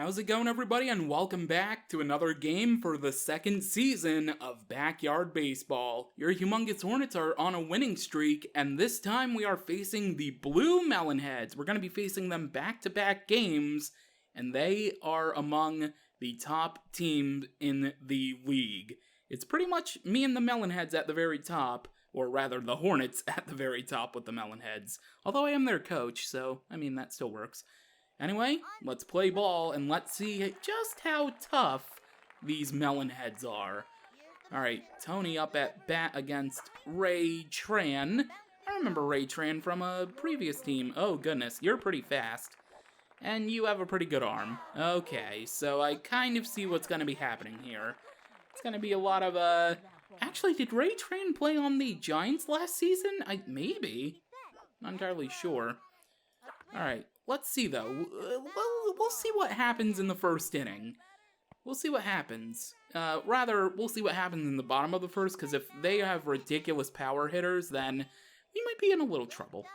How's it going, everybody, and welcome back to another game for the second season of Backyard Baseball. Your Humongous Hornets are on a winning streak, and this time we are facing the Blue Melonheads. We're going to be facing them back-to-back games, and they are among the top teams in the league. It's pretty much me and the Melonheads at the very top, or rather the Hornets at the very top with the Melonheads. Although I am their coach, so, I mean, that still works. Anyway, let's play ball and let's see just how tough these Melonheads are. Alright, Tony up at bat against Ray Tran. I remember Ray Tran from a previous team. Oh goodness, you're pretty fast. And you have a pretty good arm. Okay, so I kind of see what's going to be happening here. It's going to be a lot of, Actually, did Ray Tran play on the Giants last season? Maybe. Not entirely sure. Alright. Let's see, though. We'll see what happens in the first inning. We'll see what happens. We'll see what happens in the bottom of the first, because if they have ridiculous power hitters, then we might be in a little trouble.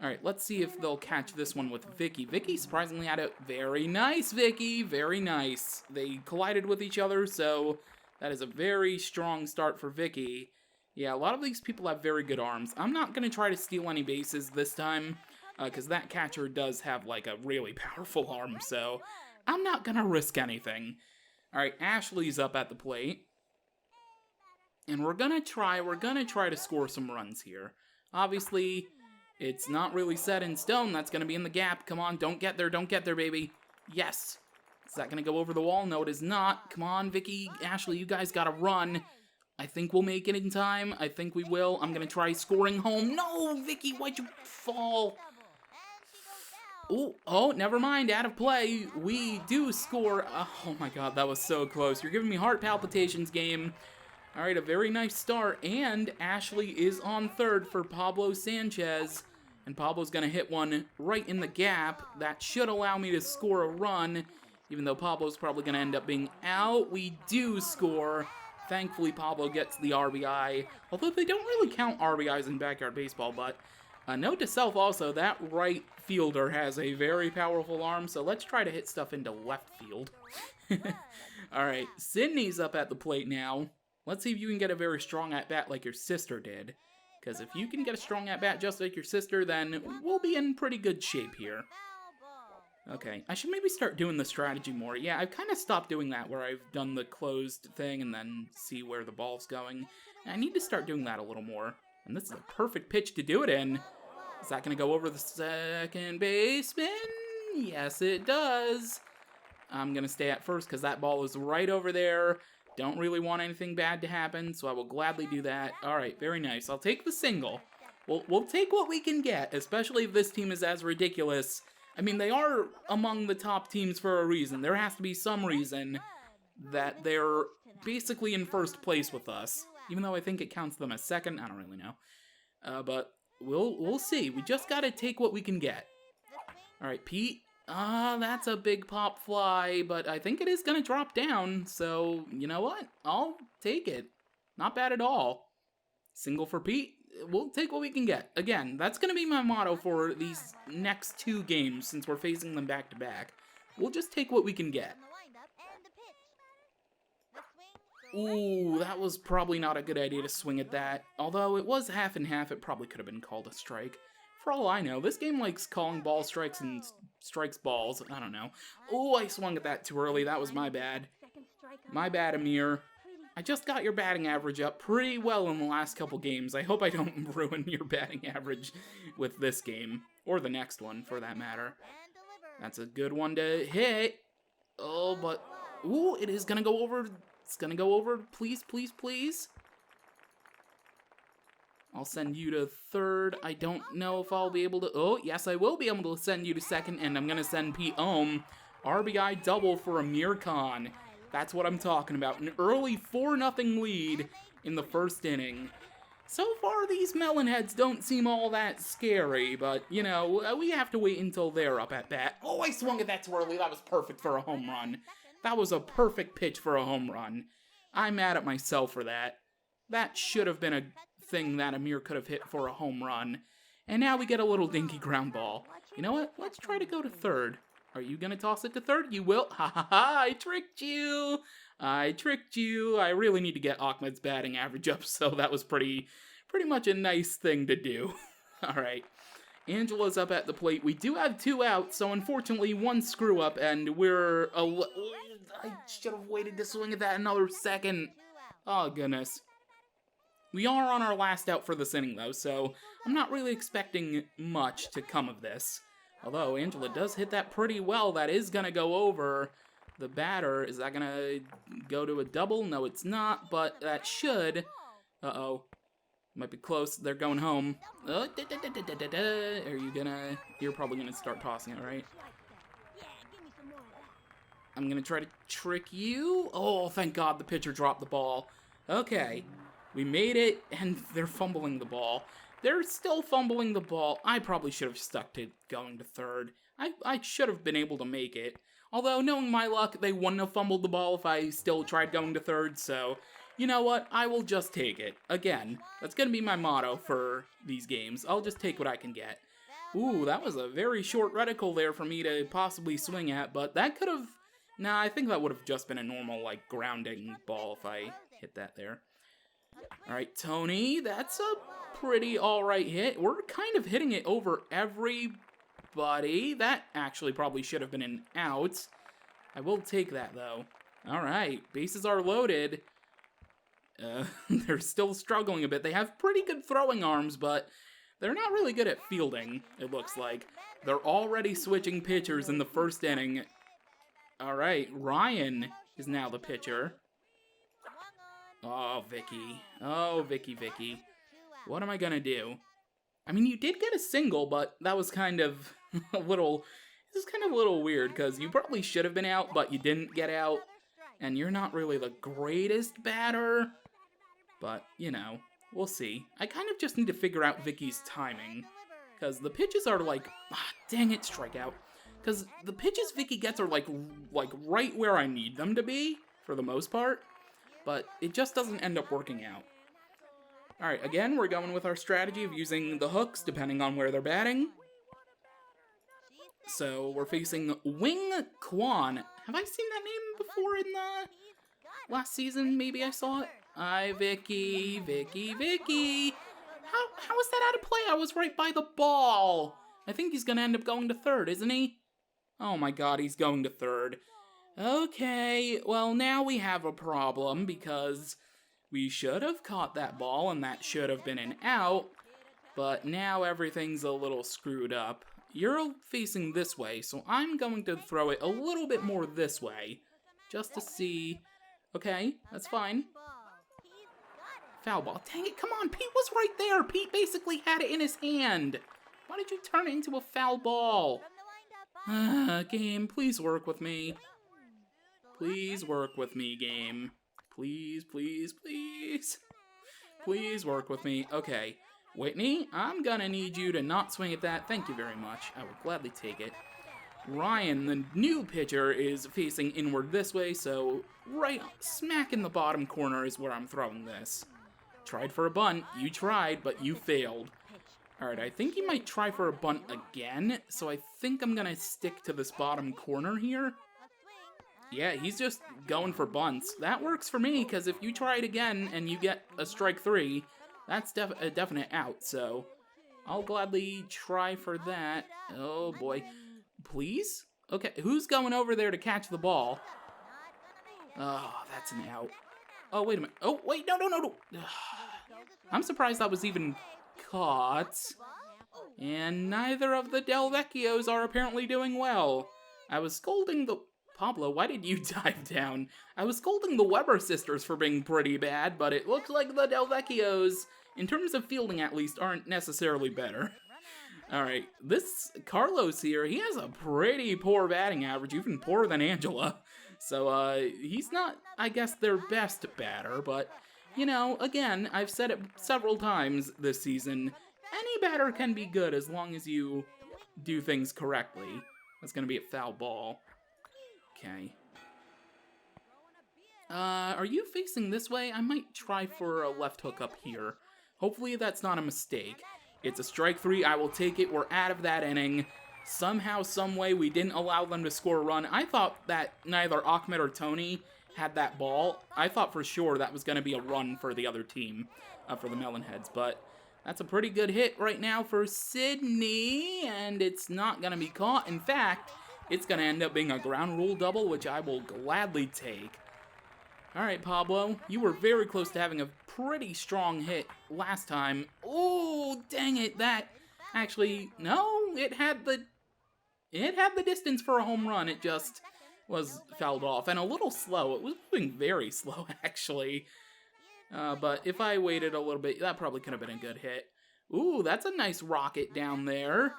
Alright, let's see if they'll catch this one with Vicky. Vicky surprisingly had it. Very nice, Vicky. Very nice. They collided with each other, so that is a very strong start for Vicky. Yeah, a lot of these people have very good arms. I'm not going to try to steal any bases this time, because that catcher does have, like, a really powerful arm, so I'm not gonna risk anything. Alright, Ashley's up at the plate. And we're gonna try to score some runs here. Obviously, it's not really set in stone. That's gonna be in the gap. Come on, don't get there, baby. Yes! Is that gonna go over the wall? No, it is not. Come on, Vicky, Ashley, you guys gotta run. I think we'll make it in time. I think we will. I'm gonna try scoring home. No, Vicky, why'd you fall? Oh, never mind, out of play. We do score. Oh my god, that was so close. You're giving me heart palpitations, game. Alright, a very nice start, and Ashley is on third for Pablo Sanchez. And Pablo's gonna hit one right in the gap. That should allow me to score a run, even though Pablo's probably gonna end up being out. We do score. Thankfully, Pablo gets the RBI, although they don't really count RBIs in backyard baseball, but note to self also, that right fielder has a very powerful arm, so let's try to hit stuff into left field. Alright, Sydney's up at the plate now. Let's see if you can get a very strong at-bat like your sister did. Because if you can get a strong at-bat just like your sister, then we'll be in pretty good shape here. Okay, I should maybe start doing the strategy more. Yeah, I've kind of stopped doing that, where I've done the closed thing and then see where the ball's going. I need to start doing that a little more. And this is a perfect pitch to do it in. Is that going to go over the second baseman? Yes, it does. I'm going to stay at first because that ball is right over there. Don't really want anything bad to happen, so I will gladly do that. All right, very nice. I'll take the single. We'll take what we can get, especially if this team is as ridiculous. I mean, they are among the top teams for a reason. There has to be some reason that they're basically in first place with us. Even though I think it counts them as second, I don't really know. But we'll see. We just gotta take what we can get. Alright, Pete. That's a big pop fly, but I think it is gonna drop down, so you know what? I'll take it. Not bad at all. Single for Pete. We'll take what we can get. Again, that's gonna be my motto for these next two games, since we're facing them back to back. We'll just take what we can get. Ooh, that was probably not a good idea to swing at that. Although it was half and half, it probably could have been called a strike. For all I know, this game likes calling ball strikes and strikes balls. I don't know. Oh, I swung at that too early. That was my bad. My bad, Amir. I just got your batting average up pretty well in the last couple games. I hope I don't ruin your batting average with this game. Or the next one, for that matter. That's a good one to hit. Oh, but... Ooh, it is gonna go over... It's gonna go over. Please, please, please. I'll send you to third. I don't know if I'll be able to... Oh, yes, I will be able to send you to second, and I'm gonna send Pete home. RBI double for Amir Khan. That's what I'm talking about. An early 4-0 lead in the first inning. So far, these Melonheads don't seem all that scary, but, you know, we have to wait until they're up at bat. Oh, I swung at that too early. That was perfect for a home run. That was a perfect pitch for a home run. I'm mad at myself for that. That should have been a thing that Amir could have hit for a home run. And now we get a little dinky ground ball. You know what? Let's try to go to third. Are you gonna toss it to third? You will. Ha ha ha! I tricked you. I tricked you. I really need to get Ahmed's batting average up, so that was pretty much a nice thing to do. All right. Angela's up at the plate. We do have 2 outs, so unfortunately 1 screw up, and we're I should have waited to swing at that another second. Oh, goodness. We are on our last out for this inning, though, so I'm not really expecting much to come of this. Although, Angela does hit that pretty well. That is going to go over the batter. Is that going to go to a double? No, it's not, but that should. Uh-oh. Might be close. They're going home. Are you gonna... You're probably gonna start tossing it, right? I'm gonna try to trick you. Oh, thank God the pitcher dropped the ball. Okay. We made it, and they're fumbling the ball. They're still fumbling the ball. I probably should have stuck to going to third. I should have been able to make it. Although, knowing my luck, they wouldn't have fumbled the ball if I still tried going to third, so... You know what? I will just take it. Again, that's going to be my motto for these games. I'll just take what I can get. Ooh, that was a very short reticle there for me to possibly swing at, but that could have... Nah, I think that would have just been a normal, like, grounding ball if I hit that there. Alright, Tony, that's a pretty alright hit. We're kind of hitting it over everybody. That actually probably should have been an out. I will take that, though. Alright, bases are loaded. They're still struggling a bit. They have pretty good throwing arms, but they're not really good at fielding, it looks like. They're already switching pitchers in the first inning. Alright, Ryan is now the pitcher. Oh, Vicky. Oh, Vicky. What am I gonna do? I mean, you did get a single, but that was kind of a little... This is kind of a little weird, because you probably should have been out, but you didn't get out. And you're not really the greatest batter. But, you know, we'll see. I kind of just need to figure out Vicky's timing. Because the pitches are like... dang it, strikeout. Because the pitches Vicky gets are like right where I need them to be, for the most part. But it just doesn't end up working out. Alright, again, we're going with our strategy of using the hooks, depending on where they're batting. So, we're facing Wing Kwan. Have I seen that name before in the last season? Maybe I saw it. Hi, Vicky. How is that out of play? I was right by the ball. I think he's gonna end up going to third, isn't he? Oh my God, he's going to third. Okay, well, now we have a problem because we should have caught that ball and that should have been an out, but now everything's a little screwed up. You're facing this way, so I'm going to throw it a little bit more this way, just to see... Okay, that's fine. Foul ball. Dang it, come on, Pete was right there! Pete basically had it in his hand! Why did you turn it into a foul ball? Game, please work with me. Please work with me, game. Please. Please work with me. Okay. Whitney, I'm gonna need you to not swing at that. Thank you very much. I would gladly take it. Ryan, the new pitcher, is facing inward this way, so right smack in the bottom corner is where I'm throwing this. Tried for a bunt. You tried, but you failed. Alright, I think he might try for a bunt again, so I think I'm gonna stick to this bottom corner here. Yeah, he's just going for bunts. That works for me, because if you try it again and you get a strike 3, that's a definite out, so I'll gladly try for that. Oh boy. Please? Okay, who's going over there to catch the ball? Oh, that's an out. Oh, wait a minute. Oh, wait, no. I'm surprised that was even caught. And neither of the Del Vecchios are apparently doing well. I was scolding the... Pablo, why did you dive down? I was scolding the Weber sisters for being pretty bad, but it looks like the Del Vecchios, in terms of fielding at least, aren't necessarily better. Alright, this Carlos here, he has a pretty poor batting average, even poorer than Angela. So, he's not, I guess, their best batter, but, you know, again, I've said it several times this season, any batter can be good as long as you do things correctly. That's gonna be a foul ball. Okay. Are you facing this way? I might try for a left hook up here. Hopefully that's not a mistake. It's a strike 3. I will take it. We're out of that inning. somehow, some way, we didn't allow them to score a run. I thought that neither Ahmed or Tony had that ball. I thought for sure that was going to be a run for the other team, for the Melonheads, but that's a pretty good hit right now for Sydney, and it's not going to be caught. In fact, it's going to end up being a ground rule double, which I will gladly take. All right, Pablo, you were very close to having a pretty strong hit last time. Oh, dang it, that actually, no, it had the distance for a home run. It just was fouled off and a little slow. It was moving very slow, actually. But if I waited a little bit, that probably could have been a good hit. Ooh, that's a nice rocket down there.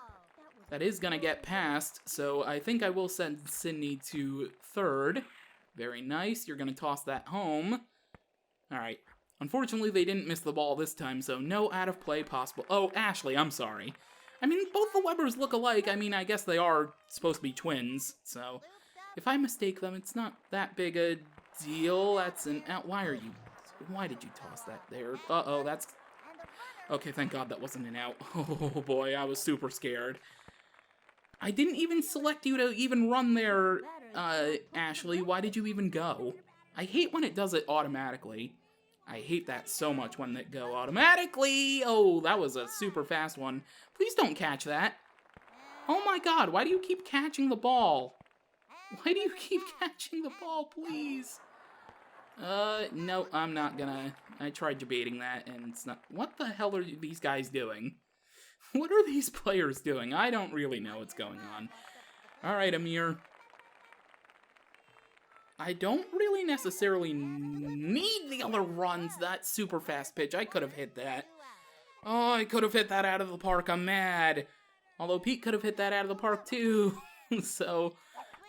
That is going to get past, so I think I will send Sydney to third. Very nice. You're going to toss that home. All right. Unfortunately, they didn't miss the ball this time, so no out of play possible. Oh, Ashley, I'm sorry. I mean, both the Webbers look alike. I mean, I guess they are supposed to be twins, so if I mistake them, it's not that big a deal. That's an out. Why did you toss that there? Uh-oh, that's... Okay, thank God that wasn't an out. Oh, boy, I was super scared. I didn't even select you to even run there, Ashley. Why did you even go? I hate when it does it automatically. I hate that so much when they go automatically. Oh, that was a super fast one. Please don't catch that. Oh my God, why do you keep catching the ball? Why do you keep catching the ball, please? No, I'm not gonna. I tried debating that, and it's not. What the hell are these guys doing? What are these players doing? I don't really know what's going on. All right, Amir. I don't really necessarily need the other runs. That super fast pitch, I could have hit that. Oh, I could have hit that out of the park. I'm mad. Although Pete could have hit that out of the park too. So,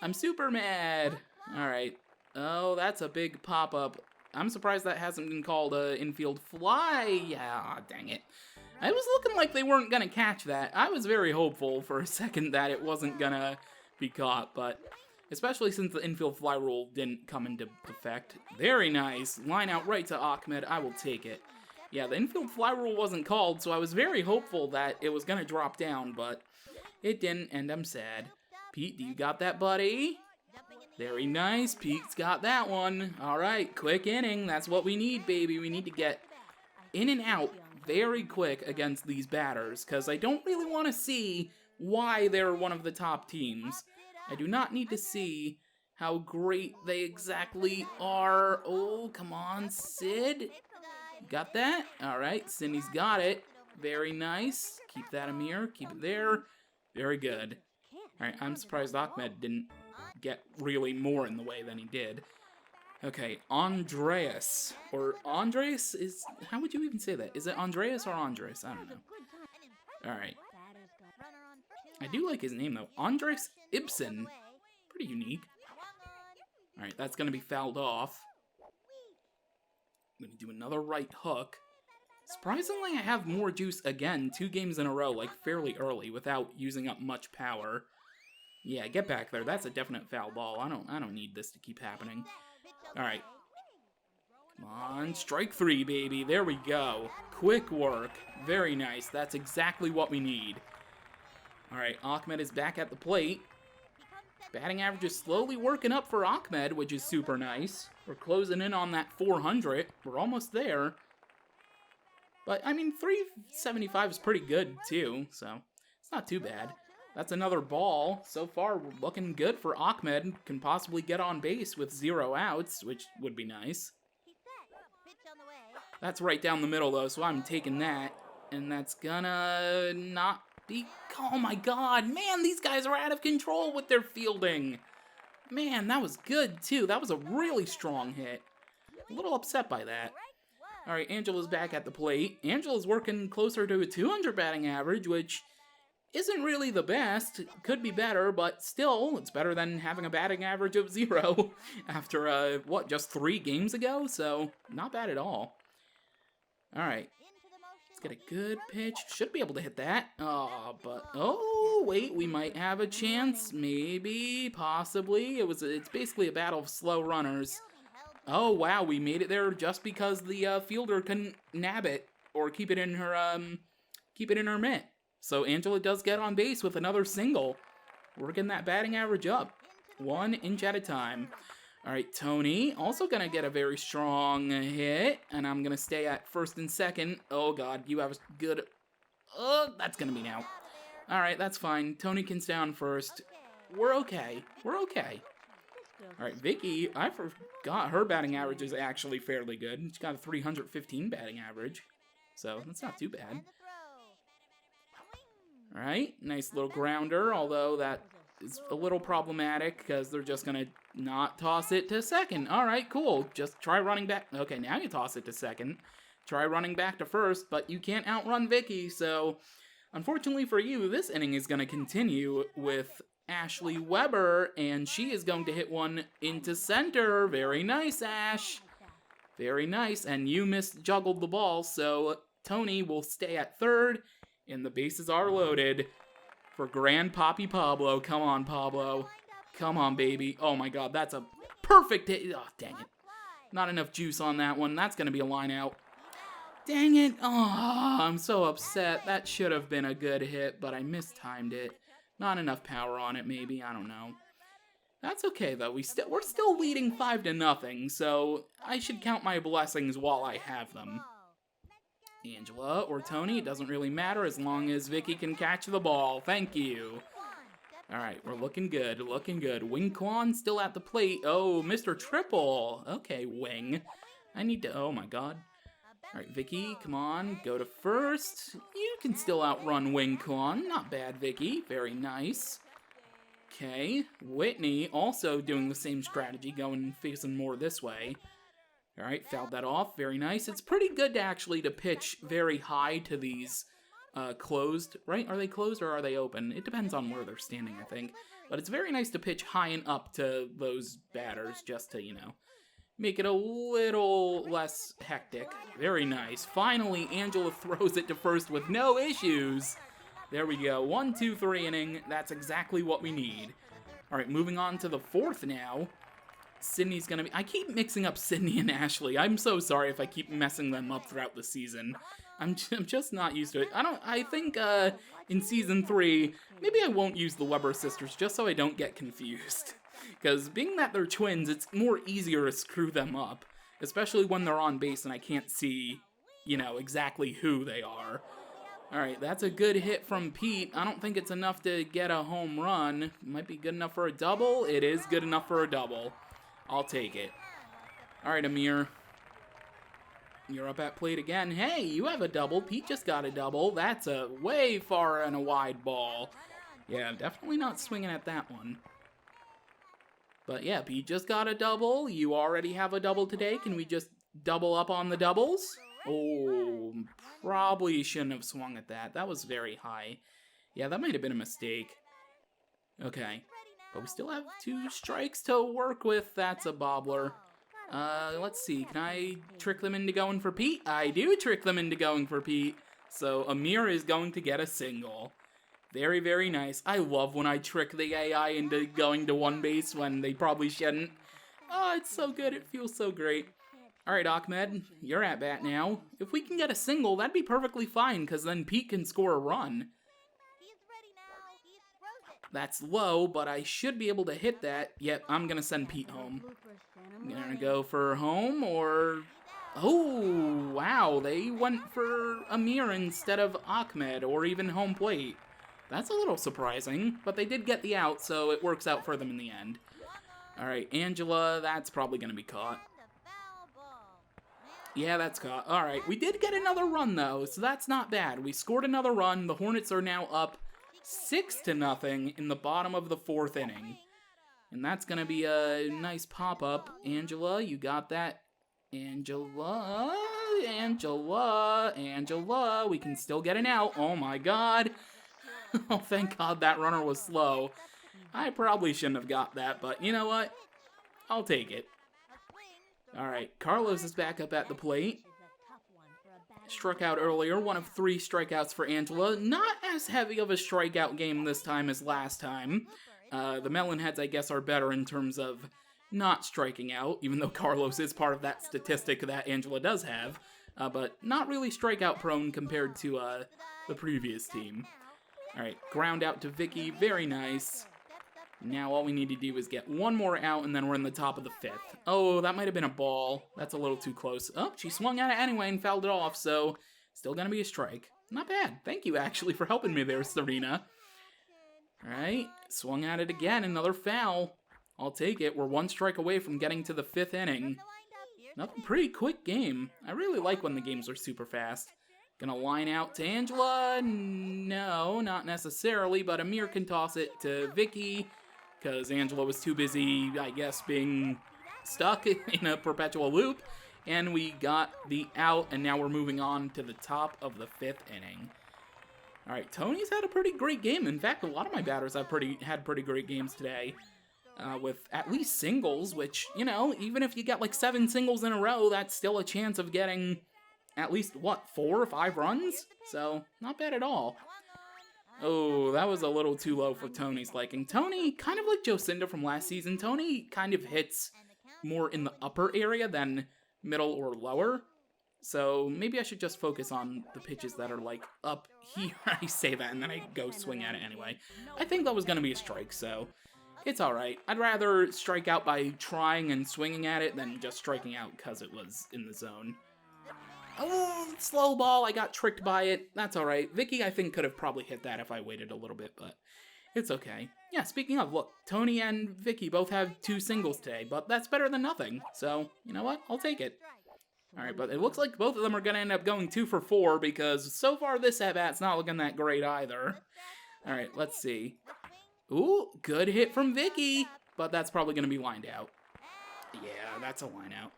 I'm super mad. All right. Oh, that's a big pop-up. I'm surprised that hasn't been called an infield fly. Yeah, dang it. I was looking like they weren't going to catch that. I was very hopeful for a second that it wasn't going to be caught, but especially since the infield fly rule didn't come into effect. Very nice. Line out right to Ahmed. I will take it. Yeah, the infield fly rule wasn't called, so I was very hopeful that it was going to drop down, but it didn't, and I'm sad. Pete, do you got that, buddy? Very nice. Pete's got that one. All right, quick inning. That's what we need, baby. We need to get in and out very quick against these batters, because I don't really want to see why they're one of the top teams. I do not need to see how great they exactly are. Oh, come on, Sid. Got that? All right, Sydney's got it. Very nice. Keep that, Amir. Keep it there. Very good. All right, I'm surprised Ahmed didn't get really more in the way than he did. Okay, Andreas. Or Andres is... How would you even say that? Is it Andreas or Andres? I don't know. Alright. I do like his name, though. Andres Ibsen. Pretty unique. Alright, that's going to be fouled off. I'm going to do another right hook. Surprisingly, I have more juice again, 2 games in a row, like fairly early, without using up much power. Yeah, get back there. That's a definite foul ball. I don't need this to keep happening. Alright. Come on, strike 3, baby. There we go. Quick work. Very nice. That's exactly what we need. Alright, Ahmed is back at the plate. Batting average is slowly working up for Ahmed, which is super nice. We're closing in on that 400. We're almost there. But, I mean, 375 is pretty good, too, so it's not too bad. That's another ball. So far, we're looking good for Ahmed. Can possibly get on base with 0 outs, which would be nice. That's right down the middle, though, so I'm taking that. And that's gonna not be... Oh, my God. Man, these guys are out of control with their fielding. Man, that was good, too. That was a really strong hit. A little upset by that. All right, Angela's back at the plate. Angela's working closer to a 200 batting average, which isn't really the best. Could be better, but still, it's better than having a batting average of 0 after, just 3 games ago? So, not bad at all. All right. Let's get a good pitch. Should be able to hit that. Oh, wait, we might have a chance. Maybe, possibly. It's basically a battle of slow runners. Oh, wow, we made it there just because the fielder couldn't nab it or keep it in her mitt. So Angela does get on base with another single. Working that batting average up. 1 inch at a time. All right, Tony also going to get a very strong hit. And I'm going to stay at first and second. Oh, God, you have a good... Oh, that's going to be an out. All right, that's fine. Tony can stay on first. We're okay. We're okay. All right, Vicky, I forgot her batting average is actually fairly good. She got a 315 batting average. So that's not too bad. All right, nice little grounder, although that is a little problematic because they're just going to not toss it to second. All right, cool. Just try running back. Okay, now you toss it to second. Try running back to first, but you can't outrun Vicky, so unfortunately for you, this inning is going to continue with Ashley Weber, and she is going to hit one into center. Very nice, Ash. Very nice, and you misjuggled the ball, so Tony will stay at third, and the bases are loaded for Grandpappy Pablo. Come on, Pablo. Come on, baby. Oh my God, that's a perfect hit. Oh, dang it. Not enough juice on that one. That's going to be a line out. Dang it. Oh, I'm so upset. That should have been a good hit, but I mistimed it. Not enough power on it, maybe. I don't know. That's okay, though. We're still leading 5-0, so I should count my blessings while I have them. Angela or Tony, it doesn't really matter as long as Vicky can catch the ball. Thank you. All right, we're looking good, looking good. Wing Quan still at the plate. Oh, Mr. Triple. Okay, Wing. I need to, oh my God. All right, Vicky, come on, go to first. You can still outrun Wing Quan. Not bad, Vicky. Very nice. Okay, Whitney also doing the same strategy, going facing more this way. All right, fouled that off. Very nice. It's pretty good actually to pitch very high to these closed, right? Are they closed or are they open? It depends on where they're standing, I think. But it's very nice to pitch high and up to those batters just to, you know, make it a little less hectic. Very nice. Finally, Angela throws it to first with no issues. There we go. 1, 2, 3 inning. That's exactly what we need. All right, moving on to the fourth now. Sydney's gonna be... I keep mixing up Sydney and Ashley. I'm so sorry if I keep messing them up throughout the season. I'm just not used to it. I think in season 3, maybe I won't use the Weber sisters just so I don't get confused. Because being that they're twins, it's more easier to screw them up. Especially when they're on base and I can't see, you know, exactly who they are. Alright, that's a good hit from Pete. I don't think it's enough to get a home run. It might be good enough for a double. It is good enough for a double. I'll take it. Alright, Amir. You're up at plate again. Hey, you have a double. Pete just got a double. That's a way far and a wide ball. Yeah, definitely not swinging at that one. But yeah, Pete just got a double. You already have a double today. Can we just double up on the doubles? Oh, probably shouldn't have swung at that. That was very high. Yeah, that might have been a mistake. Okay. But we still have 2 strikes to work with. That's a bobbler. Let's see. Can I trick them into going for Pete? I do trick them into going for Pete. So Amir is going to get a single. Very, very nice. I love when I trick the AI into going to one base when they probably shouldn't. Oh, it's so good. It feels so great. Alright, Ahmed, you're at bat now. If we can get a single, that'd be perfectly fine, because then Pete can score a run. That's low, but I should be able to hit that. Yep, I'm going to send Pete home. I'm going to go for home, or... Oh, wow, they went for Amir instead of Ahmed, or even home plate. That's a little surprising, but they did get the out, so it works out for them in the end. Alright, Angela, that's probably going to be caught. Yeah, that's caught. Alright, we did get another run, though, so that's not bad. We scored another run. The Hornets are now up 6-0 in the bottom of the 4th inning. And that's going to be a nice pop-up. Angela, you got that. Angela, we can still get an out. Oh my God. Oh, thank God that runner was slow. I probably shouldn't have got that, but you know what? I'll take it. Alright, Carlos is back up at the plate. Struck out earlier, one of 3 strikeouts for Angela. Not as heavy of a strikeout game this time as last time. The Melonheads, I guess, are better in terms of not striking out, even though Carlos is part of that statistic that Angela does have. But not really strikeout prone compared to the previous team. All right, ground out to Vicky. Very nice. Now all we need to do is get one more out, and then we're in the top of the 5th. Oh, that might have been a ball. That's a little too close. Oh, she swung at it anyway and fouled it off, so still gonna be a strike. Not bad. Thank you, actually, for helping me there, Serena. All right, swung at it again. Another foul. I'll take it. We're 1 strike away from getting to the 5th inning. Another pretty quick game. I really like when the games are super fast. Gonna line out to Angela. No, not necessarily, but Amir can toss it to Vicky, because Angela was too busy, I guess, being stuck in a perpetual loop. And we got the out, and now we're moving on to the top of the 5th inning. All right, Tony's had a pretty great game. In fact, a lot of my batters have had pretty great games today. With at least singles, which, you know, even if you get like 7 singles in a row, that's still a chance of getting at least, what, 4 or 5 runs? So, not bad at all. Oh, that was a little too low for Tony's liking. Tony, kind of like Jocinda from last season, Tony kind of hits more in the upper area than middle or lower. So maybe I should just focus on the pitches that are like up here. I say that and then I go swing at it anyway. I think that was going to be a strike, so it's alright. I'd rather strike out by trying and swinging at it than just striking out because it was in the zone. Oh, slow ball. I got tricked by it. That's alright. Vicky, I think, could have probably hit that if I waited a little bit, but it's okay. Yeah, speaking of, look, Tony and Vicky both have 2 singles today, but that's better than nothing. So, you know what? I'll take it. Alright, but it looks like both of them are going to end up going 2 for 4 because so far this at-bat's not looking that great either. Alright, let's see. Ooh, good hit from Vicky, but that's probably going to be lined out. Yeah, that's a line out.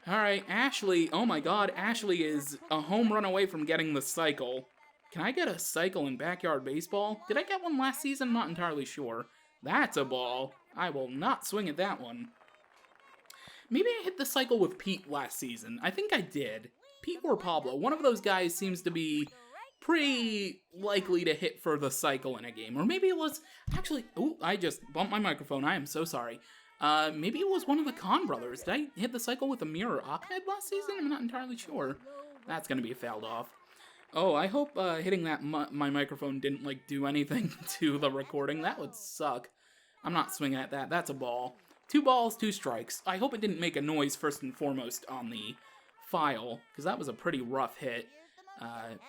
Alright, Ashley. Oh my god, Ashley is a home run away from getting the cycle. Can I get a cycle in backyard baseball? Did I get one last season? I'm not entirely sure. That's a ball. I will not swing at that one. Maybe I hit the cycle with Pete last season. I think I did. Pete or Pablo. One of those guys seems to be pretty likely to hit for the cycle in a game. Or maybe it was... Actually, ooh, I just bumped my microphone. I am so sorry. Maybe it was one of the Khan brothers. Did I hit the cycle with Amir or Ahmed last season? I'm not entirely sure. That's gonna be fouled off. Oh, I hope hitting that my microphone didn't, like, do anything to the recording. That would suck. I'm not swinging at that. That's a ball. 2 balls, 2 strikes. I hope it didn't make a noise first and foremost on the file, because that was a pretty rough hit.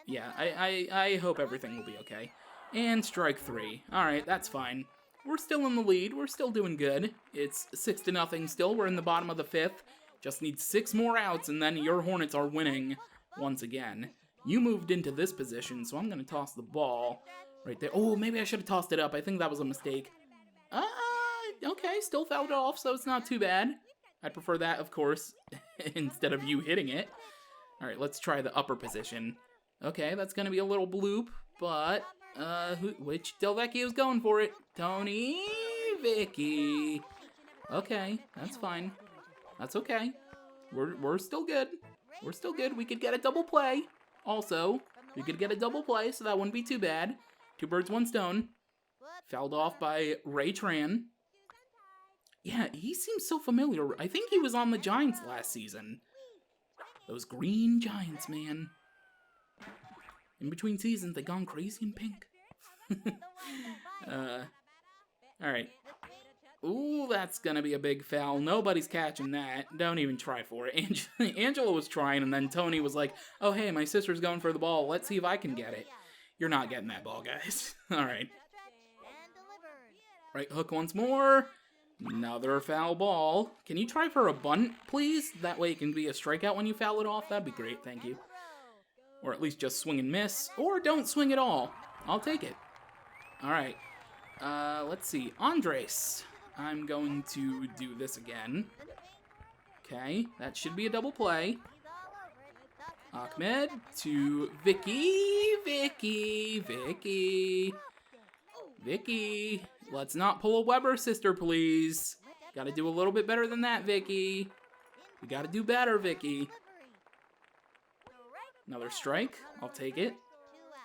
Yeah, I hope everything will be okay. And strike 3. Alright, that's fine. We're still in the lead. We're still doing good. It's 6-0 still. We're in the bottom of the 5th. Just need 6 more outs, and then your Hornets are winning once again. You moved into this position, so I'm going to toss the ball right there. Oh, maybe I should have tossed it up. I think that was a mistake. Okay, still fouled it off, so it's not too bad. I'd prefer that, of course, instead of you hitting it. All right, let's try the upper position. Okay, that's going to be a little bloop, but... which Del Vecchio's going for it? Tony, Vicky. Okay, that's fine. That's okay. We're still good. We're still good. We could get a double play. Also, we could get a double play, so that wouldn't be too bad. 2 birds, 1 stone. Fouled off by Ray Tran. Yeah, he seems so familiar. I think he was on the Giants last season. Those green Giants, man. In between seasons, they gone crazy in pink. Alright. Ooh, that's gonna be a big foul. Nobody's catching that. Don't even try for it. Angela was trying, and then Tony was like, oh, hey, my sister's going for the ball. Let's see if I can get it. You're not getting that ball, guys. Alright. Right hook once more. Another foul ball. Can you try for a bunt, please? That way it can be a strikeout when you foul it off. That'd be great, thank you. Or at least just swing and miss. Or don't swing at all. I'll take it. Alright. Let's see. Andres. I'm going to do this again. Okay, that should be a double play. Ahmed to Vicky. Vicky. Let's not pull a Weber sister, please. Gotta do a little bit better than that, Vicky. We gotta do better, Vicky. Another strike. I'll take it.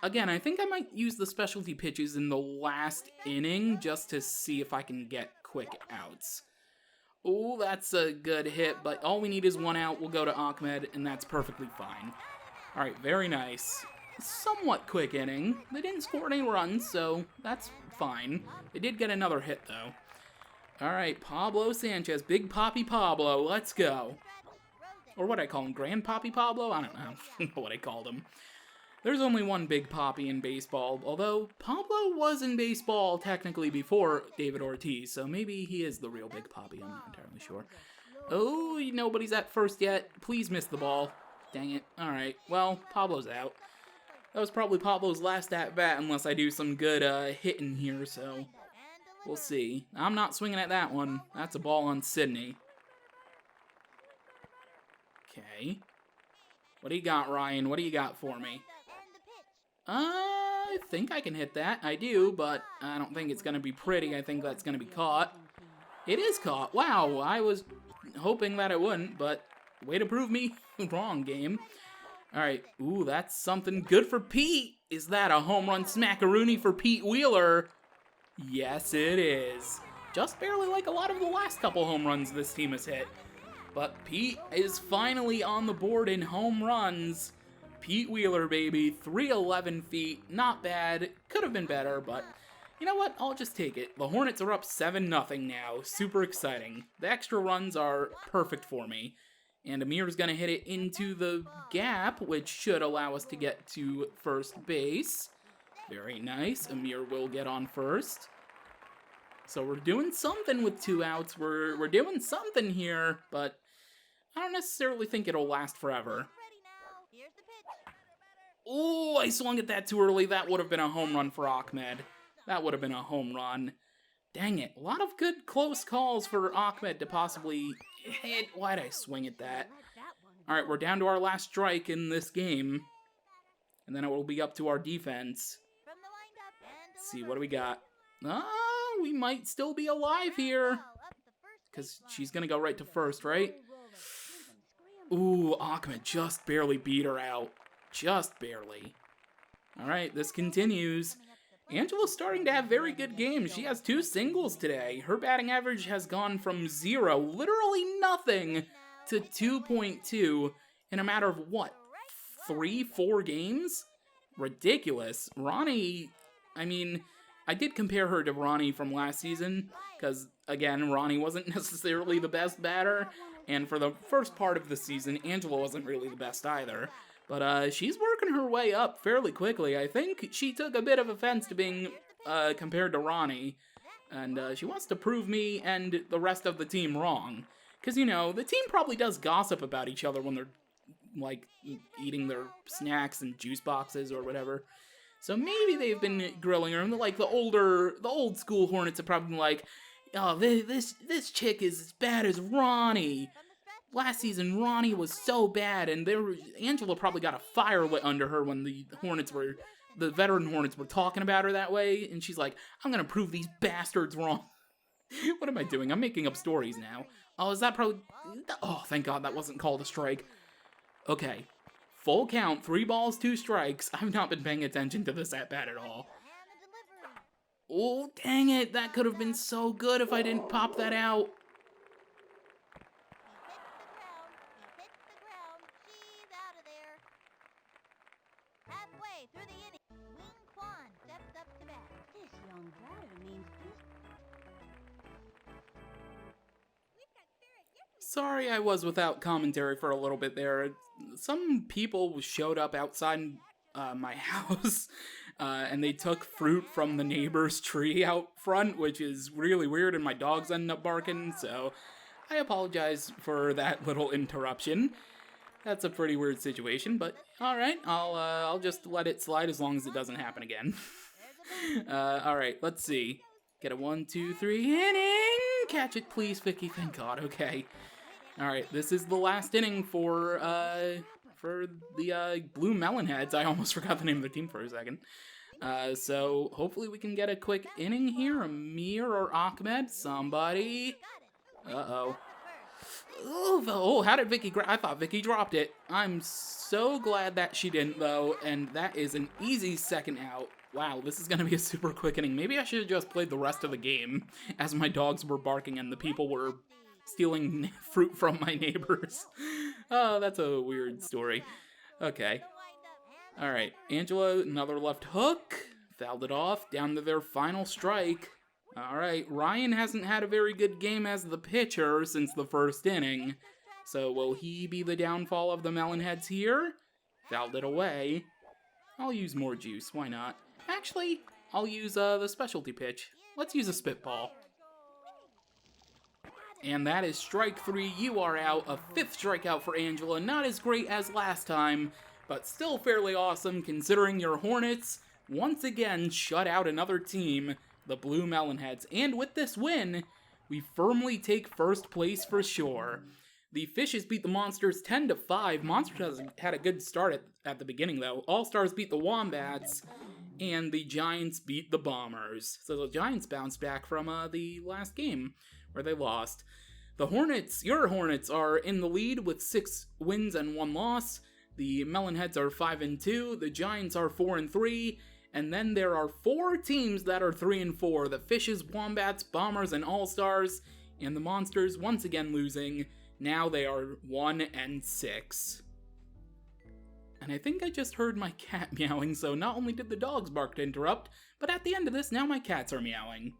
Again, I think I might use the specialty pitches in the last inning just to see if I can get quick outs. Oh, that's a good hit, but all we need is 1 out. We'll go to Ahmed, and that's perfectly fine. All right, very nice. somewhat quick inning. They didn't score any runs, so that's fine. They did get another hit, though. All right, Pablo Sanchez, Big Poppy Pablo, let's go. Or what I call him, Grand Poppy Pablo? I don't know what I called him. There's only one Big Poppy in baseball, although Pablo was in baseball technically before David Ortiz, so maybe he is the real Big Poppy, I'm not entirely sure. Oh, nobody's at first yet. Please miss the ball. Dang it. Alright, well, Pablo's out. That was probably Pablo's last at-bat unless I do some good hitting here, so we'll see. I'm not swinging at that one. That's a ball on Sydney. Okay. What do you got, Ryan? What do you got for me? I think I can hit that. I do, but I don't think it's going to be pretty. I think that's going to be caught. It is caught. Wow, I was hoping that it wouldn't, but way to prove me wrong, game. All right. Ooh, that's something good for Pete. Is that a home run smackaroonie for Pete Wheeler? Yes, it is. Just barely like a lot of the last couple home runs this team has hit. But Pete is finally on the board in home runs. Pete Wheeler, baby, 311 feet, not bad, could have been better, but you know what, I'll just take it. The Hornets are up 7-0 now, super exciting. The extra runs are perfect for me, and Amir's gonna hit it into the gap, which should allow us to get to first base. Very nice, Amir will get on first. So we're doing something with 2 outs, we're doing something here, but I don't necessarily think it'll last forever. Oh, I swung at that too early. That would have been a home run for Ahmed. That would have been a home run. Dang it. A lot of good close calls for Ahmed to possibly hit. Why'd I swing at that? All right, we're down to our last strike in this game. And then it will be up to our defense. Let's see, what do we got? We might still be alive here. Because she's going to go right to first, right? Ooh, Ahmed just barely beat her out. Just barely. All right, this continues. Angela's starting to have very good games. She has 2 singles today. Her batting average has gone from 0, literally nothing, to 2.2 in a matter of, what, 3-4 games? Ridiculous. Ronnie, I mean, I did compare her to Ronnie from last season, because, again, Ronnie wasn't necessarily the best batter, and for the first part of the season, Angela wasn't really the best either. But she's working her way up fairly quickly. I think she took a bit of offense to being compared to Ronnie, and she wants to prove me and the rest of the team wrong. Because, you know, the team probably does gossip about each other when they're, like, eating their snacks and juice boxes or whatever. So maybe they've been grilling her. Like, the old school Hornets have probably been like, oh, this chick is as bad as Ronnie. Last season, Ronnie was so bad, and Angela probably got a fire lit under her when the veteran Hornets were talking about her that way, and she's like, I'm gonna prove these bastards wrong. What am I doing? I'm making up stories now. Oh, is that probably... Oh, thank God that wasn't called a strike. Okay. Full count, 3 balls, 2 strikes. I've not been paying attention to this at-bat at all. Oh, dang it. That could have been so good if I didn't pop that out. Sorry I was without commentary for a little bit there. Some people showed up outside my house, and they took fruit from the neighbor's tree out front, which is really weird, and my dogs ended up barking, so I apologize for that little interruption. That's a pretty weird situation, but alright, I'll just let it slide as long as it doesn't happen again. Alright, let's see. Get a 1, 2, 3 inning! Catch it, please, Vicky, thank God, okay. Alright, this is the last inning for the Blue Melonheads. I almost forgot the name of the team for a second. So hopefully we can get a quick inning here. Amir or Ahmed, somebody. Uh-oh. Oh, how did Vicky I thought Vicky dropped it. I'm so glad that she didn't, though, and that is an easy second out. Wow, this is going to be a super quick inning. Maybe I should have just played the rest of the game as my dogs were barking and the people were stealing fruit from my neighbors. Oh, that's a weird story. Okay. Alright, Angela, another left hook. Fouled it off, down to their final strike. Alright, Ryan hasn't had a very good game as the pitcher since the first inning. So will he be the downfall of the Melonheads here? Fouled it away. I'll use more juice, why not? Actually, I'll use the specialty pitch. Let's use a spitball. And that is strike 3, you are out. A 5th strikeout for Angela, not as great as last time, but still fairly awesome considering your Hornets once again shut out another team, the Blue Melonheads. And with this win, we firmly take first place for sure. The Fishes beat the Monsters 10-5. Monsters had a good start at the beginning though. All-Stars beat the Wombats, and the Giants beat the Bombers. So the Giants bounced back from the last game where they lost. The Hornets, your Hornets, are in the lead with 6 wins and 1 loss. The Melonheads are 5-2. The Giants are 4-3. And then there are 4 teams that are 3-4. The Fishes, Wombats, Bombers, and All-Stars. And the Monsters once again losing. Now they are 1-6. And I think I just heard my cat meowing, so not only did the dogs bark to interrupt, but at the end of this, now my cats are meowing.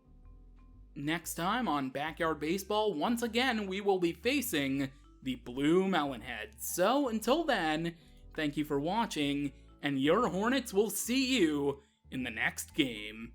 Next time on Backyard Baseball, once again, we will be facing the Blue Melonheads. So until then, thank you for watching, and your Hornets will see you in the next game.